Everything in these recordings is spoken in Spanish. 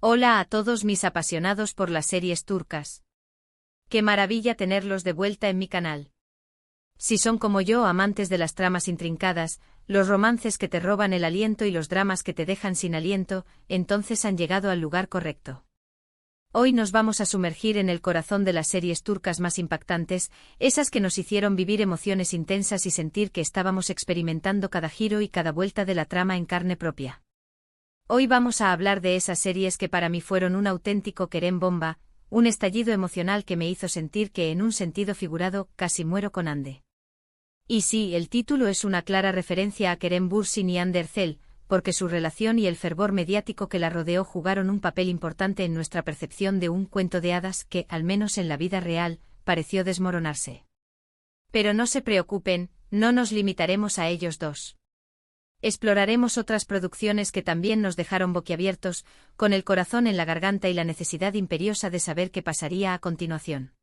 Hola a todos mis apasionados por las series turcas. Qué maravilla tenerlos de vuelta en mi canal. Si son como yo amantes de las tramas intrincadas, los romances que te roban el aliento y los dramas que te dejan sin aliento, entonces han llegado al lugar correcto. Hoy nos vamos a sumergir en el corazón de las series turcas más impactantes, esas que nos hicieron vivir emociones intensas y sentir que estábamos experimentando cada giro y cada vuelta de la trama en carne propia. Hoy vamos a hablar de esas series que para mí fueron un auténtico Kerem bomba, un estallido emocional que me hizo sentir que en un sentido figurado casi muero con Hande. Y sí, el título es una clara referencia a Kerem Bürsin y Hande Erçel, porque su relación y el fervor mediático que la rodeó jugaron un papel importante en nuestra percepción de un cuento de hadas que, al menos en la vida real, pareció desmoronarse. Pero no se preocupen, no nos limitaremos a ellos dos. Exploraremos otras producciones que también nos dejaron boquiabiertos, con el corazón en la garganta y la necesidad imperiosa de saber qué pasaría a continuación.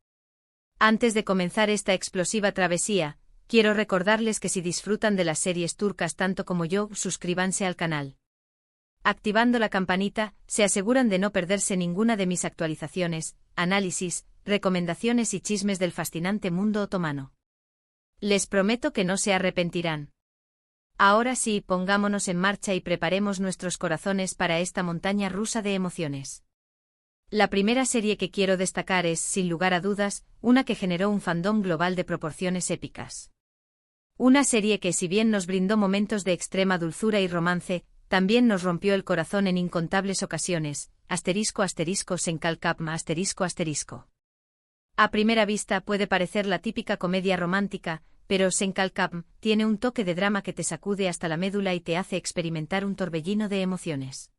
Antes de comenzar esta explosiva travesía, quiero recordarles que si disfrutan de las series turcas tanto como yo, suscríbanse al canal. Activando la campanita, se aseguran de no perderse ninguna de mis actualizaciones, análisis, recomendaciones y chismes del fascinante mundo otomano. Les prometo que no se arrepentirán. Ahora sí, pongámonos en marcha y preparemos nuestros corazones para esta montaña rusa de emociones. La primera serie que quiero destacar es, sin lugar a dudas, una que generó un fandom global de proporciones épicas. Una serie que, si bien nos brindó momentos de extrema dulzura y romance, también nos rompió el corazón en incontables ocasiones, Senkalkapm. A primera vista puede parecer la típica comedia romántica, pero Senkalkapm tiene un toque de drama que te sacude hasta la médula y te hace experimentar un torbellino de emociones.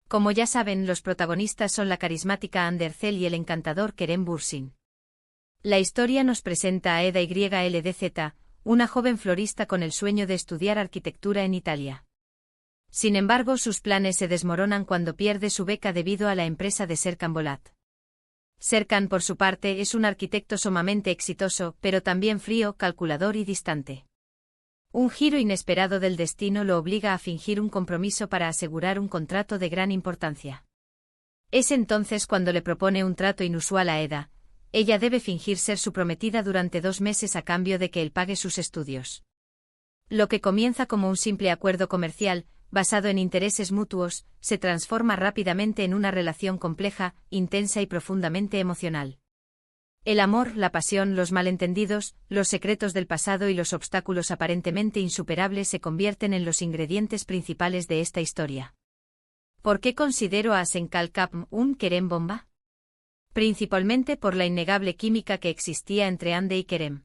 Como ya saben, los protagonistas son la carismática Hande Erçel y el encantador Kerem Bürsin. La historia nos presenta a Eda YLDZ, una joven florista con el sueño de estudiar arquitectura en Italia. Sin embargo, sus planes se desmoronan cuando pierde su beca debido a la empresa de Serkan Bolat. Serkan, por su parte, es un arquitecto sumamente exitoso, pero también frío, calculador y distante. Un giro inesperado del destino lo obliga a fingir un compromiso para asegurar un contrato de gran importancia. Es entonces cuando le propone un trato inusual a Eda. Ella debe fingir ser su prometida durante 2 meses a cambio de que él pague sus estudios. Lo que comienza como un simple acuerdo comercial, basado en intereses mutuos, se transforma rápidamente en una relación compleja, intensa y profundamente emocional. El amor, la pasión, los malentendidos, los secretos del pasado y los obstáculos aparentemente insuperables se convierten en los ingredientes principales de esta historia. ¿Por qué considero a Senkalkapm un Kerem bomba? Principalmente por la innegable química que existía entre Hande y Kerem.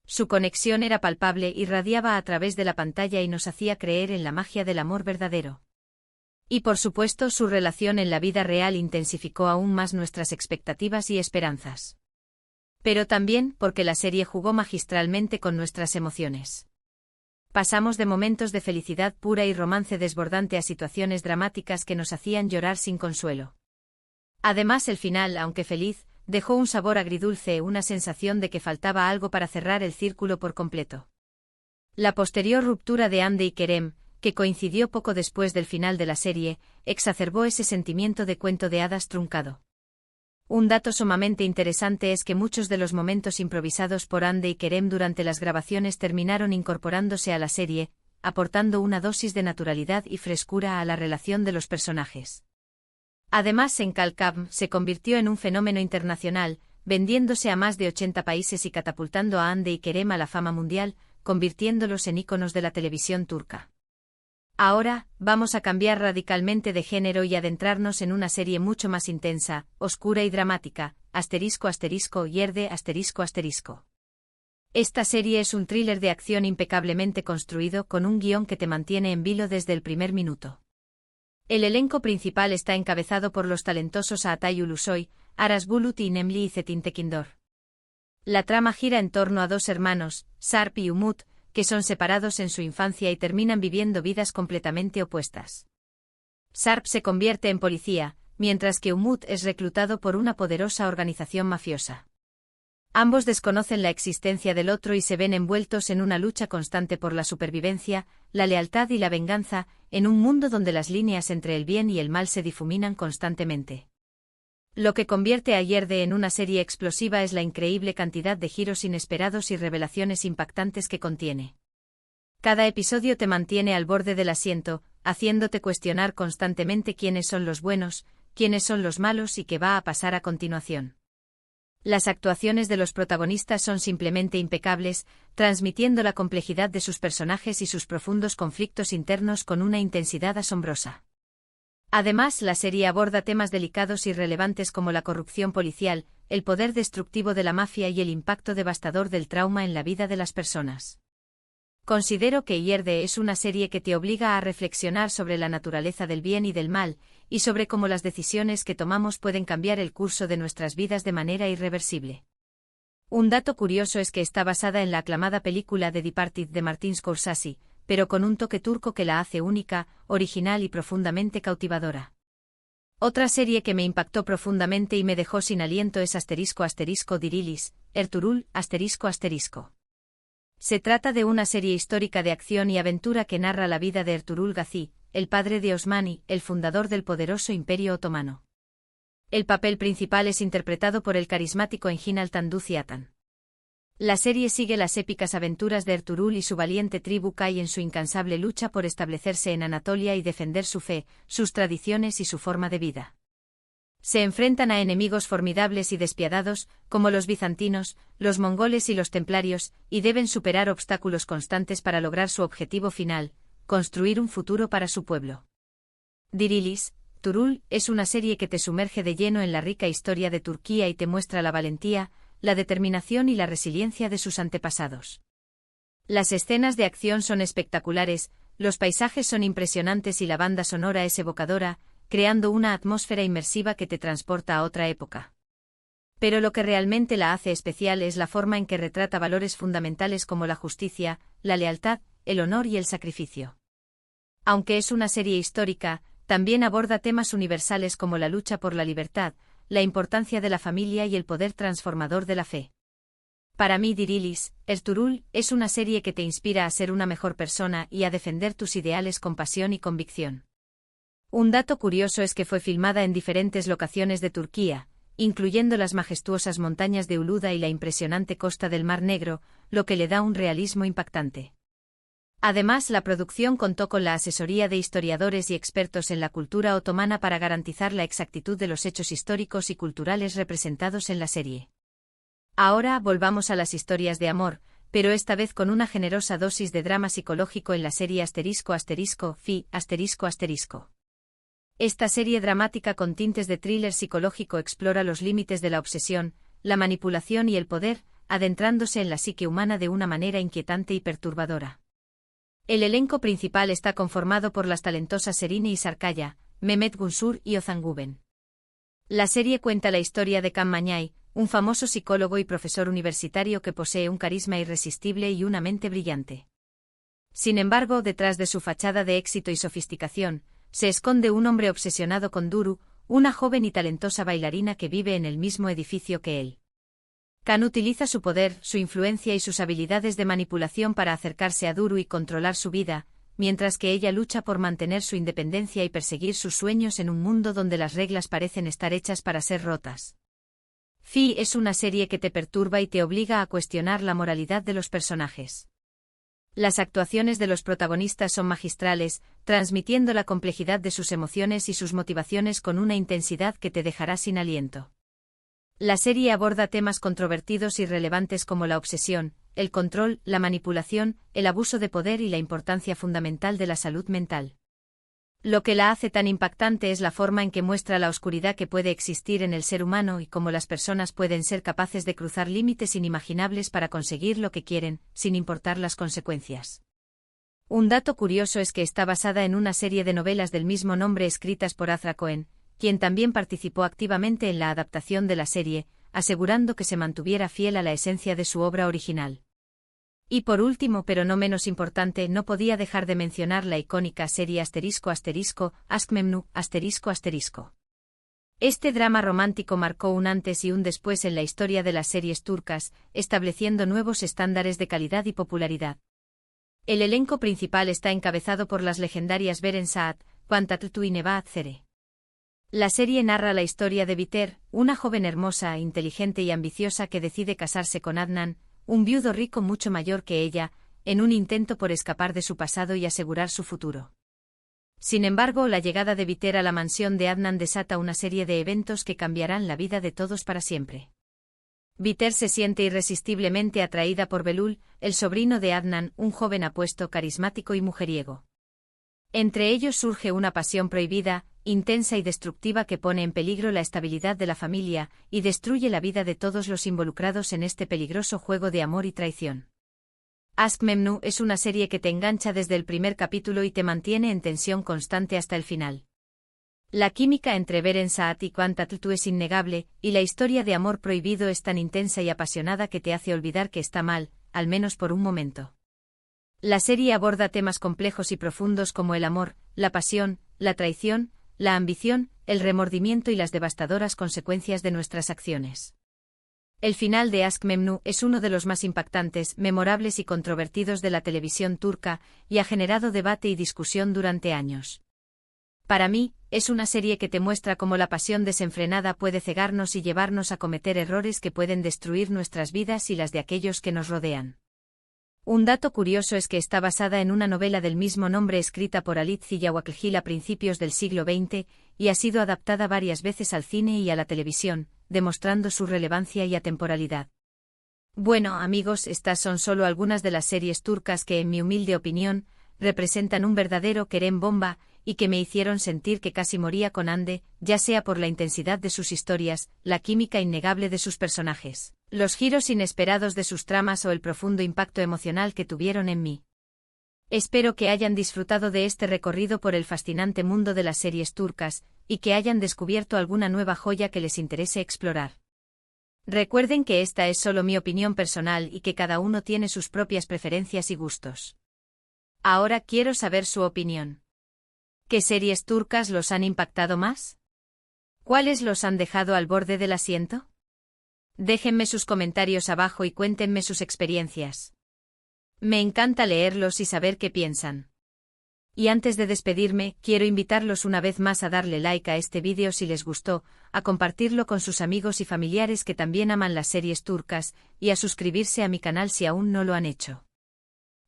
Su conexión era palpable, irradiaba a través de la pantalla y nos hacía creer en la magia del amor verdadero. Y por supuesto, su relación en la vida real intensificó aún más nuestras expectativas y esperanzas. Pero también porque la serie jugó magistralmente con nuestras emociones. Pasamos de momentos de felicidad pura y romance desbordante a situaciones dramáticas que nos hacían llorar sin consuelo. Además, el final, aunque feliz, dejó un sabor agridulce, una sensación de que faltaba algo para cerrar el círculo por completo. La posterior ruptura de Hande y Kerem, que coincidió poco después del final de la serie, exacerbó ese sentimiento de cuento de hadas truncado. Un dato sumamente interesante es que muchos de los momentos improvisados por Hande y Kerem durante las grabaciones terminaron incorporándose a la serie, aportando una dosis de naturalidad y frescura a la relación de los personajes. Además, Senkalkapm se convirtió en un fenómeno internacional, vendiéndose a más de 80 países y catapultando a Hande y Kerem a la fama mundial, convirtiéndolos en íconos de la televisión turca. Ahora, vamos a cambiar radicalmente de género y adentrarnos en una serie mucho más intensa, oscura y dramática, Yerde. Esta serie es un thriller de acción impecablemente construido con un guión que te mantiene en vilo desde el primer minuto. El elenco principal está encabezado por los talentosos Atay Ulusoy, Aras Bulut y Nemli Izzettin Tekindor. La trama gira en torno a 2 hermanos, Sarp y Umut, que son separados en su infancia y terminan viviendo vidas completamente opuestas. Sarp se convierte en policía, mientras que Umut es reclutado por una poderosa organización mafiosa. Ambos desconocen la existencia del otro y se ven envueltos en una lucha constante por la supervivencia, la lealtad y la venganza, en un mundo donde las líneas entre el bien y el mal se difuminan constantemente. Lo que convierte a Yerde en una serie explosiva es la increíble cantidad de giros inesperados y revelaciones impactantes que contiene. Cada episodio te mantiene al borde del asiento, haciéndote cuestionar constantemente quiénes son los buenos, quiénes son los malos y qué va a pasar a continuación. Las actuaciones de los protagonistas son simplemente impecables, transmitiendo la complejidad de sus personajes y sus profundos conflictos internos con una intensidad asombrosa. Además, la serie aborda temas delicados y relevantes como la corrupción policial, el poder destructivo de la mafia y el impacto devastador del trauma en la vida de las personas. Considero que Yerde es una serie que te obliga a reflexionar sobre la naturaleza del bien y del mal, y sobre cómo las decisiones que tomamos pueden cambiar el curso de nuestras vidas de manera irreversible. Un dato curioso es que está basada en la aclamada película The Departed de Martin Scorsese, pero con un toque turco que la hace única, original y profundamente cautivadora. Otra serie que me impactó profundamente y me dejó sin aliento es **Dirilis, Ertuğrul*. Se trata de una serie histórica de acción y aventura que narra la vida de Ertuğrul Gazi, el padre de Osmani, el fundador del poderoso Imperio Otomano. El papel principal es interpretado por el carismático Engin Altan Duziatan. La serie sigue las épicas aventuras de Ertuğrul y su valiente tribu Kai en su incansable lucha por establecerse en Anatolia y defender su fe, sus tradiciones y su forma de vida. Se enfrentan a enemigos formidables y despiadados, como los bizantinos, los mongoles y los templarios, y deben superar obstáculos constantes para lograr su objetivo final, construir un futuro para su pueblo. Dirilis, Ertuğrul, es una serie que te sumerge de lleno en la rica historia de Turquía y te muestra la valentía, la determinación y la resiliencia de sus antepasados. Las escenas de acción son espectaculares, los paisajes son impresionantes y la banda sonora es evocadora, creando una atmósfera inmersiva que te transporta a otra época. Pero lo que realmente la hace especial es la forma en que retrata valores fundamentales como la justicia, la lealtad, el honor y el sacrificio. Aunque es una serie histórica, también aborda temas universales como la lucha por la libertad, la importancia de la familia y el poder transformador de la fe. Para mí Dirilis, Ertuğrul, es una serie que te inspira a ser una mejor persona y a defender tus ideales con pasión y convicción. Un dato curioso es que fue filmada en diferentes locaciones de Turquía, incluyendo las majestuosas montañas de Uludağ y la impresionante costa del Mar Negro, lo que le da un realismo impactante. Además, la producción contó con la asesoría de historiadores y expertos en la cultura otomana para garantizar la exactitud de los hechos históricos y culturales representados en la serie. Ahora volvamos a las historias de amor, pero esta vez con una generosa dosis de drama psicológico en la serie **Fi***. Esta serie dramática con tintes de thriller psicológico explora los límites de la obsesión, la manipulación y el poder, adentrándose en la psique humana de una manera inquietante y perturbadora. El elenco principal está conformado por las talentosas Serine Sarıkaya, Mehmet Günsur y Ozan Güven. La serie cuenta la historia de Can Mañay, un famoso psicólogo y profesor universitario que posee un carisma irresistible y una mente brillante. Sin embargo, detrás de su fachada de éxito y sofisticación, se esconde un hombre obsesionado con Duru, una joven y talentosa bailarina que vive en el mismo edificio que él. Can utiliza su poder, su influencia y sus habilidades de manipulación para acercarse a Duru y controlar su vida, mientras que ella lucha por mantener su independencia y perseguir sus sueños en un mundo donde las reglas parecen estar hechas para ser rotas. Fi es una serie que te perturba y te obliga a cuestionar la moralidad de los personajes. Las actuaciones de los protagonistas son magistrales, transmitiendo la complejidad de sus emociones y sus motivaciones con una intensidad que te dejará sin aliento. La serie aborda temas controvertidos y relevantes como la obsesión, el control, la manipulación, el abuso de poder y la importancia fundamental de la salud mental. Lo que la hace tan impactante es la forma en que muestra la oscuridad que puede existir en el ser humano y cómo las personas pueden ser capaces de cruzar límites inimaginables para conseguir lo que quieren, sin importar las consecuencias. Un dato curioso es que está basada en una serie de novelas del mismo nombre escritas por Azra Cohen, quien también participó activamente en la adaptación de la serie, asegurando que se mantuviera fiel a la esencia de su obra original. Y por último, pero no menos importante, no podía dejar de mencionar la icónica serie **Ask Memnu**. Este drama romántico marcó un antes y un después en la historia de las series turcas, estableciendo nuevos estándares de calidad y popularidad. El elenco principal está encabezado por las legendarias Beren Saat, Kaan Tatlıtuğ y Nebahat Zere. La serie narra la historia de Biter, una joven hermosa, inteligente y ambiciosa que decide casarse con Adnan, un viudo rico mucho mayor que ella, en un intento por escapar de su pasado y asegurar su futuro. Sin embargo, la llegada de Biter a la mansión de Adnan desata una serie de eventos que cambiarán la vida de todos para siempre. Biter se siente irresistiblemente atraída por Belul, el sobrino de Adnan, un joven apuesto, carismático y mujeriego. Entre ellos surge una pasión prohibida, intensa y destructiva que pone en peligro la estabilidad de la familia y destruye la vida de todos los involucrados en este peligroso juego de amor y traición. Aşk Memnu es una serie que te engancha desde el primer capítulo y te mantiene en tensión constante hasta el final. La química entre Beren Saat y Kaan Tatlıtuğ es innegable, y la historia de amor prohibido es tan intensa y apasionada que te hace olvidar que está mal, al menos por un momento. La serie aborda temas complejos y profundos como el amor, la pasión, la traición, la ambición, el remordimiento y las devastadoras consecuencias de nuestras acciones. El final de Aşk Memnu es uno de los más impactantes, memorables y controvertidos de la televisión turca, y ha generado debate y discusión durante años. Para mí, es una serie que te muestra cómo la pasión desenfrenada puede cegarnos y llevarnos a cometer errores que pueden destruir nuestras vidas y las de aquellos que nos rodean. Un dato curioso es que está basada en una novela del mismo nombre escrita por Halit Ziyawaklgil a principios del siglo XX, y ha sido adaptada varias veces al cine y a la televisión, demostrando su relevancia y atemporalidad. Bueno, amigos, estas son solo algunas de las series turcas que, en mi humilde opinión, representan un verdadero querem bomba, y que me hicieron sentir que casi moría con Hande, ya sea por la intensidad de sus historias, la química innegable de sus personajes, los giros inesperados de sus tramas o el profundo impacto emocional que tuvieron en mí. Espero que hayan disfrutado de este recorrido por el fascinante mundo de las series turcas, y que hayan descubierto alguna nueva joya que les interese explorar. Recuerden que esta es solo mi opinión personal y que cada uno tiene sus propias preferencias y gustos. Ahora quiero saber su opinión. ¿Qué series turcas los han impactado más? ¿Cuáles los han dejado al borde del asiento? Déjenme sus comentarios abajo y cuéntenme sus experiencias. Me encanta leerlos y saber qué piensan. Y antes de despedirme, quiero invitarlos una vez más a darle like a este vídeo si les gustó, a compartirlo con sus amigos y familiares que también aman las series turcas, y a suscribirse a mi canal si aún no lo han hecho.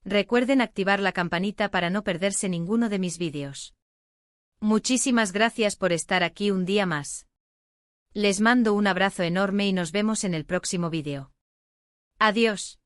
Recuerden activar la campanita para no perderse ninguno de mis vídeos. Muchísimas gracias por estar aquí un día más. Les mando un abrazo enorme y nos vemos en el próximo vídeo. Adiós.